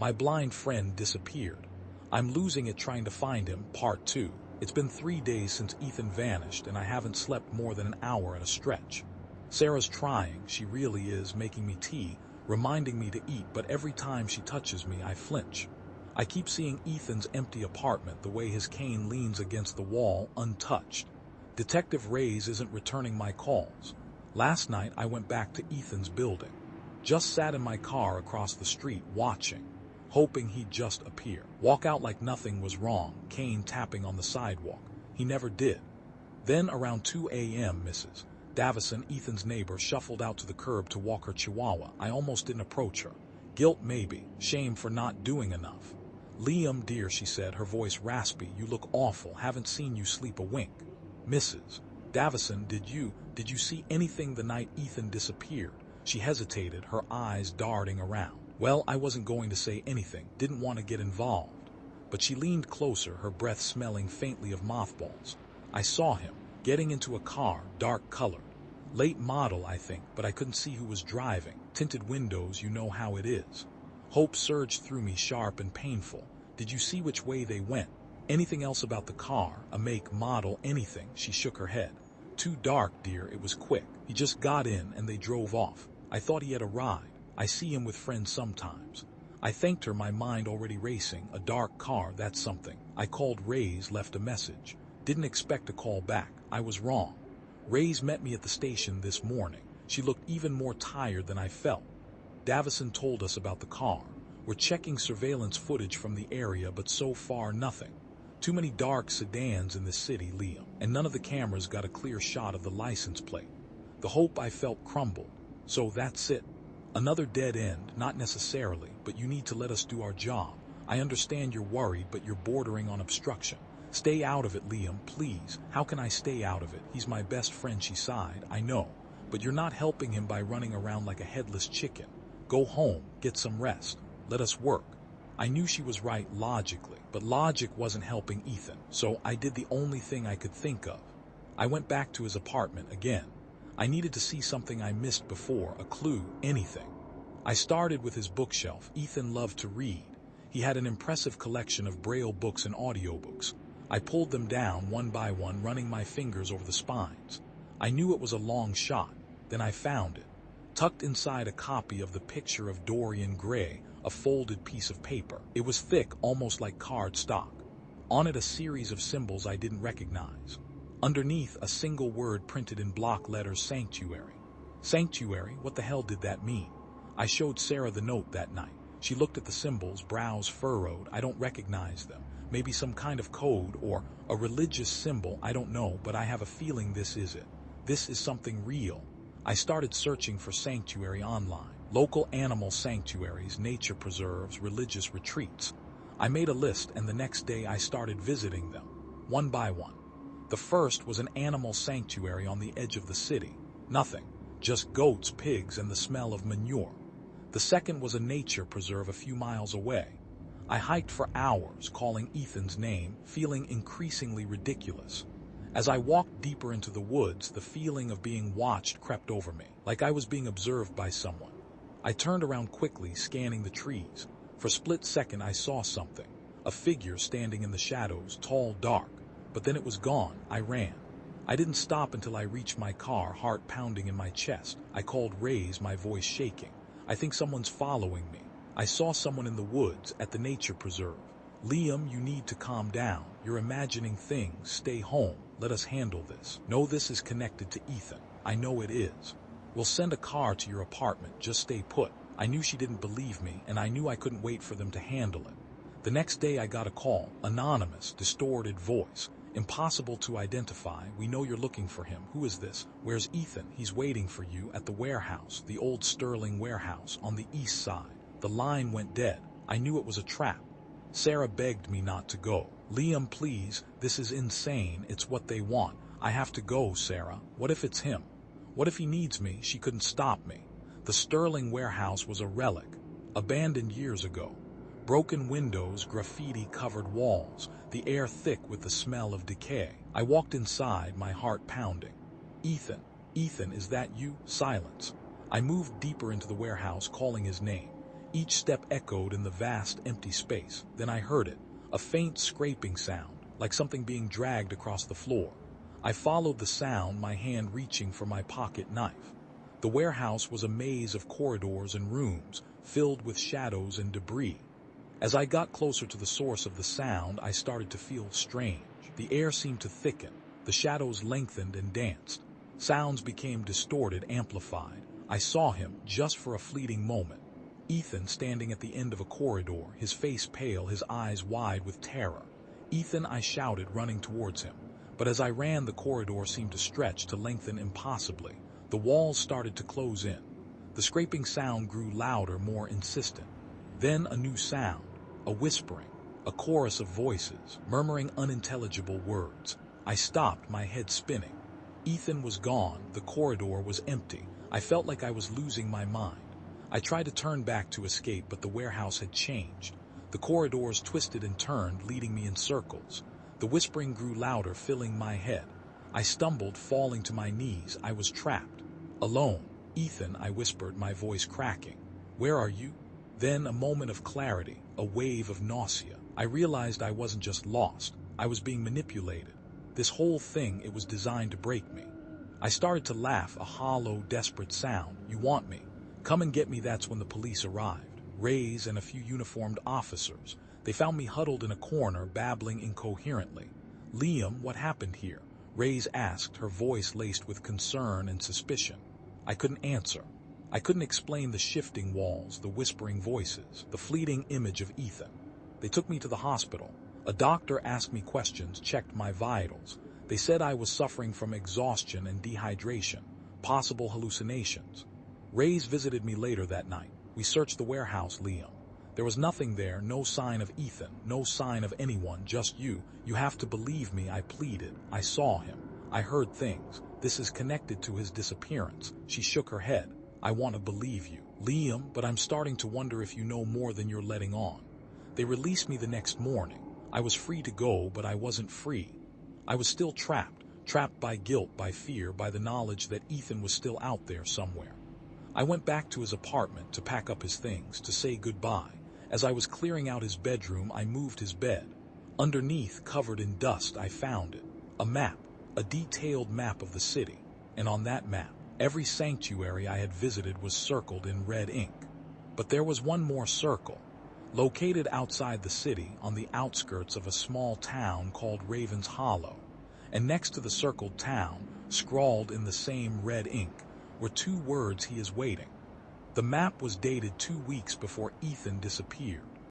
My blind friend disappeared. I'm losing it trying to find him, part 2. It's been 3 days since Ethan vanished and I haven't slept more than an hour at a stretch. Sarah's trying, she really is, making me tea, reminding me to eat, but every time she touches me I flinch. I keep seeing Ethan's empty apartment, the way his cane leans against the wall, untouched. Detective Reyes isn't returning my calls. Last night I went back to Ethan's building. Just sat in my car across the street watching, hoping he'd just appear. Walk out like nothing was wrong, cane tapping on the sidewalk. He never did. Then around 2 a.m. Mrs. Davison, Ethan's neighbor, shuffled out to the curb to walk her chihuahua. I almost didn't approach her. Guilt maybe, shame for not doing enough. "Liam, dear," she said, her voice raspy, "you look awful, haven't seen you sleep a wink." "Mrs. Davison, did you see anything the night Ethan disappeared?" She hesitated, her eyes darting around. Well, I wasn't going to say anything, didn't want to get involved. But she leaned closer, her breath smelling faintly of mothballs. "I saw him, getting into a car, dark colored. Late model, I think, but I couldn't see who was driving. Tinted windows, you know how it is." Hope surged through me, sharp and painful. "Did you see which way they went? Anything else about the car, a make, model, anything?" She shook her head. "Too dark, dear, it was quick. He just got in and they drove off. I thought he had a ride. I see him with friends sometimes." I thanked her, my mind already racing. A dark car, that's something. I called Reyes, left a message. Didn't expect a call back. I was wrong. Reyes met me at the station this morning. She looked even more tired than I felt. "Davison told us about the car. We're checking surveillance footage from the area, but so far nothing. Too many dark sedans in the city, Liam, and none of the cameras got a clear shot of the license plate." The hope I felt crumbled. "So that's it. Another dead end?" "Not necessarily, but you need to let us do our job. I understand you're worried, but you're bordering on obstruction. Stay out of it, Liam, please." "How can I stay out of it? He's my best friend," she sighed. "I know, but you're not helping him by running around like a headless chicken. Go home, get some rest. Let us work." I knew she was right logically, but logic wasn't helping Ethan, so I did the only thing I could think of. I went back to his apartment again. I needed to see something I missed before, a clue, anything. I started with his bookshelf. Ethan loved to read. He had an impressive collection of Braille books and audiobooks. I pulled them down one by one, running my fingers over the spines. I knew it was a long shot. Then I found it. Tucked inside a copy of The Picture of Dorian Gray, a folded piece of paper. It was thick, almost like cardstock. On it a series of symbols I didn't recognize. Underneath, a single word printed in block letters: sanctuary. Sanctuary? What the hell did that mean? I showed Sarah the note that night. She looked at the symbols, brows furrowed. "I don't recognize them. Maybe some kind of code or a religious symbol, I don't know, but I have a feeling this is it. This is something real." I started searching for sanctuary online. Local animal sanctuaries, nature preserves, religious retreats. I made a list, and the next day I started visiting them, one by one. The first was an animal sanctuary on the edge of the city. Nothing, just goats, pigs, and the smell of manure. The second was a nature preserve a few miles away. I hiked for hours, calling Ethan's name, feeling increasingly ridiculous. As I walked deeper into the woods, the feeling of being watched crept over me, like I was being observed by someone. I turned around quickly, scanning the trees. For a split second I saw something, a figure standing in the shadows, tall, dark. But then it was gone. I ran. I didn't stop until I reached my car, heart pounding in my chest. I called Reyes, my voice shaking. "I think someone's following me. I saw someone in the woods at the nature preserve." "Liam, you need to calm down. You're imagining things. Stay home. Let us handle this." "No, this is connected to Ethan. I know it is. We'll send a car to your apartment. Just stay put." I knew she didn't believe me, and I knew I couldn't wait for them to handle it. The next day I got a call. Anonymous, distorted voice. "Impossible to identify. We know you're looking for him. Who is this? Where's Ethan? He's waiting for you at the warehouse, the old Sterling warehouse on the east side." The line went dead. I knew it was a trap. Sarah begged me not to go. "Liam, please, this is insane. It's what they want. I have to go, Sarah. What if it's him? What if he needs me?" She couldn't stop me. The Sterling warehouse was a relic, abandoned years ago. Broken windows, graffiti-covered walls, the air thick with the smell of decay. I walked inside, my heart pounding. "Ethan, Ethan, is that you?" Silence. I moved deeper into the warehouse, calling his name. Each step echoed in the vast, empty space. Then I heard it, a faint scraping sound, like something being dragged across the floor. I followed the sound, my hand reaching for my pocket knife. The warehouse was a maze of corridors and rooms, filled with shadows and debris. As I got closer to the source of the sound, I started to feel strange. The air seemed to thicken, the shadows lengthened and danced. Sounds became distorted, amplified. I saw him, just for a fleeting moment. Ethan standing at the end of a corridor, his face pale, his eyes wide with terror. "Ethan," I shouted, running towards him. But as I ran, the corridor seemed to stretch, to lengthen impossibly. The walls started to close in. The scraping sound grew louder, more insistent. Then a new sound, a whispering, a chorus of voices, murmuring unintelligible words. I stopped, my head spinning. Ethan was gone, the corridor was empty. I felt like I was losing my mind. I tried to turn back to escape, but the warehouse had changed. The corridors twisted and turned, leading me in circles. The whispering grew louder, filling my head. I stumbled, falling to my knees. I was trapped. Alone. "Ethan," I whispered, my voice cracking. "Where are you?" Then a moment of clarity, a wave of nausea. I realized I wasn't just lost. I was being manipulated. This whole thing, it was designed to break me. I started to laugh, a hollow, desperate sound. "You want me? Come and get me." That's when the police arrived. Rays and a few uniformed officers. They found me huddled in a corner, babbling incoherently. "Liam, what happened here?" Rays asked, her voice laced with concern and suspicion. I couldn't answer. I couldn't explain the shifting walls, the whispering voices, the fleeting image of Ethan. They took me to the hospital. A doctor asked me questions, checked my vitals. They said I was suffering from exhaustion and dehydration, possible hallucinations. Rays visited me later that night. We searched the warehouse, Liam. There was nothing there, no sign of Ethan, no sign of anyone, just you. "You have to believe me," I pleaded. "I saw him. I heard things. This is connected to his disappearance." She shook her head. "I want to believe you, Liam, but I'm starting to wonder if you know more than you're letting on." They released me the next morning. I was free to go, but I wasn't free. I was still trapped by guilt, by fear, by the knowledge that Ethan was still out there somewhere. I went back to his apartment to pack up his things, to say goodbye. As I was clearing out his bedroom, I moved his bed. Underneath, covered in dust, I found it. A map, a detailed map of the city. And on that map, every sanctuary I had visited was circled in red ink. But there was one more circle. Located outside the city, on the outskirts of a small town called Raven's Hollow. And next to the circled town, scrawled in the same red ink, were two words: "He is waiting." The map was dated 2 weeks before Ethan disappeared.